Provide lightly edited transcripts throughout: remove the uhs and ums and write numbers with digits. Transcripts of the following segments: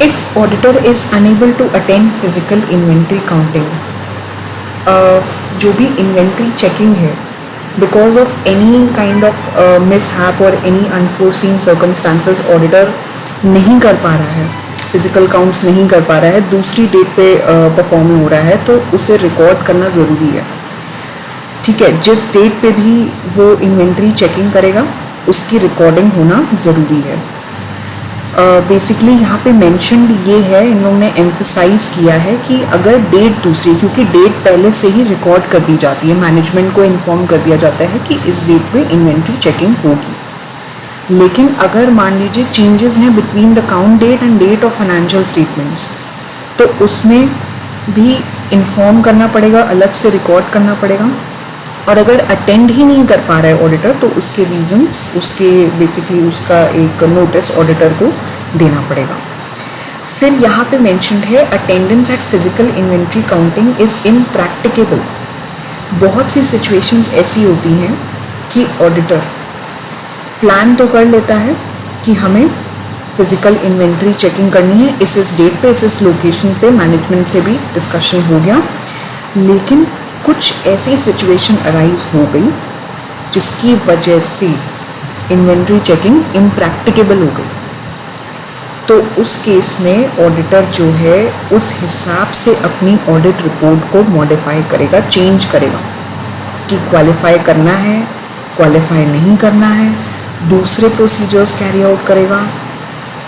If auditor is unable to attend physical inventory counting, जो भी inventory checking है, because of any kind of mishap और any unforeseen circumstances auditor नहीं कर पा रहा है, फिजिकल काउंट्स नहीं कर पा रहा है, दूसरी डेट पे परफॉर्म हो रहा है, तो उसे रिकॉर्ड करना ज़रूरी है. ठीक है, जिस डेट पे भी वो इन्वेंट्री चेकिंग करेगा उसकी रिकॉर्डिंग होना ज़रूरी है. बेसिकली यहाँ पे मेंशन्ड ये है, इन लोगों ने एम्फसाइज किया है कि अगर डेट दूसरी, क्योंकि डेट पहले से ही रिकॉर्ड कर दी जाती है, मैनेजमेंट को इन्फॉर्म कर दिया जाता है कि इस डेट पे इन्वेंट्री चेकिंग होगी, लेकिन अगर मान लीजिए चेंजेस हैं between the count date and date of financial statements, तो उसमें भी इन्फॉर्म करना पड़ेगा, अलग से रिकॉर्ड करना पड़ेगा. और अगर अटेंड ही नहीं कर पा रहा है ऑडिटर, तो उसके रीजंस, उसके बेसिकली उसका एक नोटिस ऑडिटर को देना पड़ेगा. फिर यहाँ पे मेंशन्ड है attendance at physical inventory counting is impracticable. बहुत सी सिचुएशंस ऐसी होती हैं कि ऑडिटर प्लान तो कर लेता है कि हमें फिजिकल इन्वेंट्री चेकिंग करनी है, इस डेट पे, इस लोकेशन पे, मैनेजमेंट से भी डिस्कशन हो गया, लेकिन कुछ ऐसी सिचुएशन अराइज हो गई जिसकी वजह से इन्वेंट्री चेकिंग इम्प्रैक्टिकेबल हो गई. तो उस केस में ऑडिटर जो है उस हिसाब से अपनी ऑडिट रिपोर्ट को मॉडिफाई करेगा, चेंज करेगा कि क्वालिफाई करना है, क्वालिफाई नहीं करना है, दूसरे प्रोसीजर्स कैरी आउट करेगा,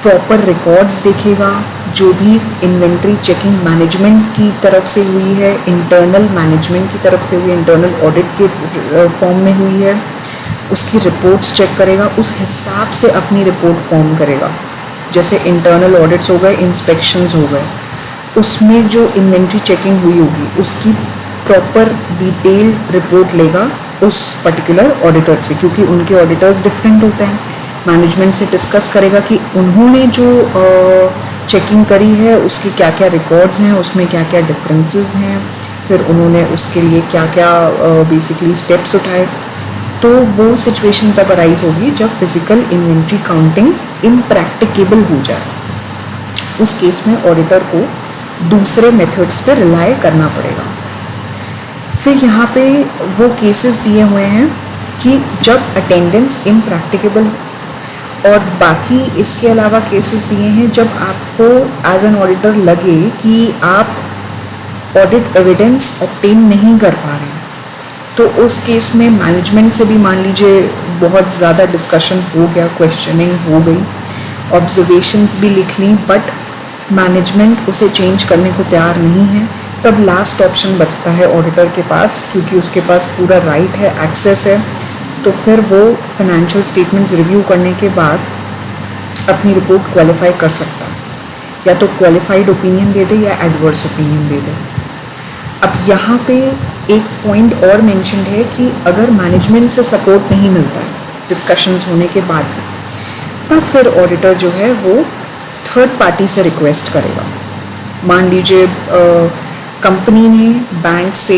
प्रॉपर रिकॉर्ड्स देखेगा, जो भी इन्वेंट्री चेकिंग मैनेजमेंट की तरफ से हुई है, इंटरनल मैनेजमेंट की तरफ से हुई है, इंटरनल ऑडिट के फॉर्म में हुई है, उसकी रिपोर्ट्स चेक करेगा, उस हिसाब से अपनी रिपोर्ट फॉर्म करेगा. जैसे इंटरनल ऑडिट्स हो गए, इंस्पेक्शंस हो गए, उसमें जो इन्वेंट्री चेकिंग हुई होगी उसकी प्रॉपर डिटेल्ड रिपोर्ट लेगा उस पर्टिकुलर ऑडिटर से, क्योंकि उनके ऑडिटर्स डिफरेंट होते हैं. मैनेजमेंट से डिस्कस करेगा कि उन्होंने जो चेकिंग करी है उसके क्या क्या रिकॉर्ड्स हैं, उसमें क्या क्या डिफरेंसेस हैं, फिर उन्होंने उसके लिए क्या क्या बेसिकली स्टेप्स उठाए. तो वो सिचुएशन तब अराइज होगी जब फिजिकल इन्वेंट्री काउंटिंग इम्प्रैक्टिकेबल हो जाए. उस केस में ऑडिटर को दूसरे मेथड्स पे रिलाई करना पड़ेगा. फिर यहाँ पे वो केसेस दिए हुए हैं कि जब अटेंडेंस इम्प्रैक्टिकेबल, और बाकी इसके अलावा केसेस दिए हैं जब आपको एज एन ऑडिटर लगे कि आप ऑडिट एविडेंस ऑब्टेन नहीं कर पा रहे हैं, तो उस केस में मैनेजमेंट से भी मान लीजिए बहुत ज़्यादा डिस्कशन हो गया, क्वेश्चनिंग हो गई, ऑब्जर्वेशंस भी लिख ली, बट मैनेजमेंट उसे चेंज करने को तैयार नहीं है, तब लास्ट ऑप्शन बचता है ऑडिटर के पास, क्योंकि उसके पास पूरा राइट है, एक्सेस है. तो फिर वो फाइनेंशियल स्टेटमेंट्स रिव्यू करने के बाद अपनी रिपोर्ट क्वालिफाई कर सकता है, या तो क्वालिफाइड ओपिनियन दे दे या एडवर्स ओपिनियन दे दे. अब यहाँ पे एक पॉइंट और मेंशन्ड है कि अगर मैनेजमेंट से सपोर्ट नहीं मिलता है डिस्कशंस होने के बाद भी, तब फिर ऑडिटर जो है वो थर्ड पार्टी से रिक्वेस्ट करेगा. मान लीजिए कंपनी ने बैंक से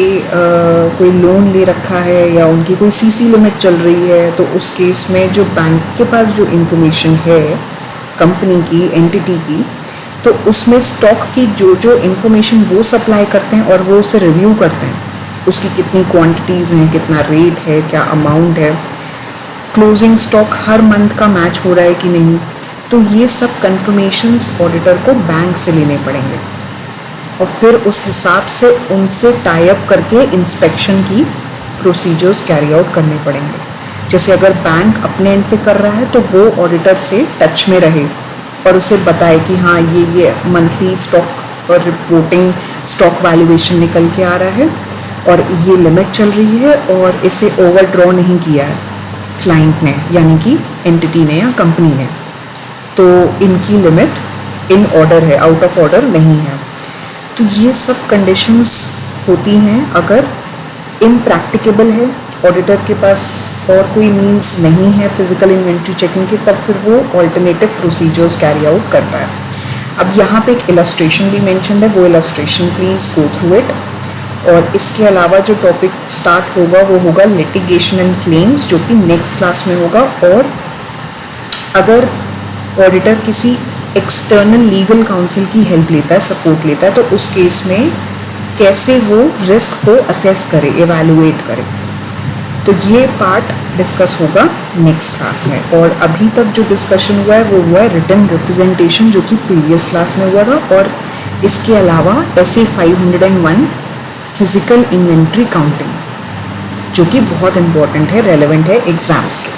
कोई लोन ले रखा है या उनकी कोई सीसी लिमिट चल रही है, तो उस केस में जो बैंक के पास जो इन्फॉर्मेशन है कंपनी की, एंटिटी की, तो उसमें स्टॉक की जो जो इन्फॉर्मेशन वो सप्लाई करते हैं और वो उसे रिव्यू करते हैं, उसकी कितनी क्वांटिटीज़ हैं, कितना रेट है, क्या अमाउंट है, क्लोजिंग स्टॉक हर मंथ का मैच हो रहा है कि नहीं, तो ये सब कन्फर्मेशंस ऑडिटर को बैंक से लेने पड़ेंगे और फिर उस हिसाब से उनसे टाई अप करके इंस्पेक्शन की प्रोसीजर्स कैरी आउट करने पड़ेंगे. जैसे अगर बैंक अपने एंड पे कर रहा है तो वो ऑडिटर से टच में रहे और उसे बताए कि हाँ ये मंथली स्टॉक और रिपोर्टिंग स्टॉक वैल्यूएशन निकल के आ रहा है और ये लिमिट चल रही है और इसे ओवरड्रॉ नहीं किया है क्लाइंट ने, यानी कि एंटिटी ने या कंपनी ने, तो इनकी लिमिट इन ऑर्डर है, आउट ऑफ ऑर्डर नहीं है. तो ये सब कंडीशंस होती हैं अगर इम्प्रैक्टिकेबल है, ऑडिटर के पास और कोई मींस नहीं है फिजिकल इन्वेंट्री चेकिंग की, तब फिर वो ऑल्टरनेटिव प्रोसीजर्स कैरी आउट करता है. अब यहाँ पे एक इलस्ट्रेशन भी मेंशन है, वो illustration please go through it. और इसके अलावा जो टॉपिक स्टार्ट होगा वो होगा लिटिगेशन एंड क्लेम्स, जो कि नेक्स्ट क्लास में होगा. और अगर ऑडिटर किसी एक्सटर्नल लीगल काउंसिल की हेल्प लेता है, सपोर्ट लेता है, तो उस केस में कैसे वो रिस्क को असेस करे, एवेलुएट करे। तो ये पार्ट डिस्कस होगा नेक्स्ट क्लास में। और अभी तक जो डिस्कशन हुआ है वो हुआ है रिटन रिप्रेजेंटेशन, जो कि प्रीवियस क्लास में हुआ था, और इसके अलावा SA 501 फिजिकल इन्वेंट्री काउंटिंग, जो कि बहुत इंपॉर्टेंट है, रेलेवेंट है एग्जाम्स के।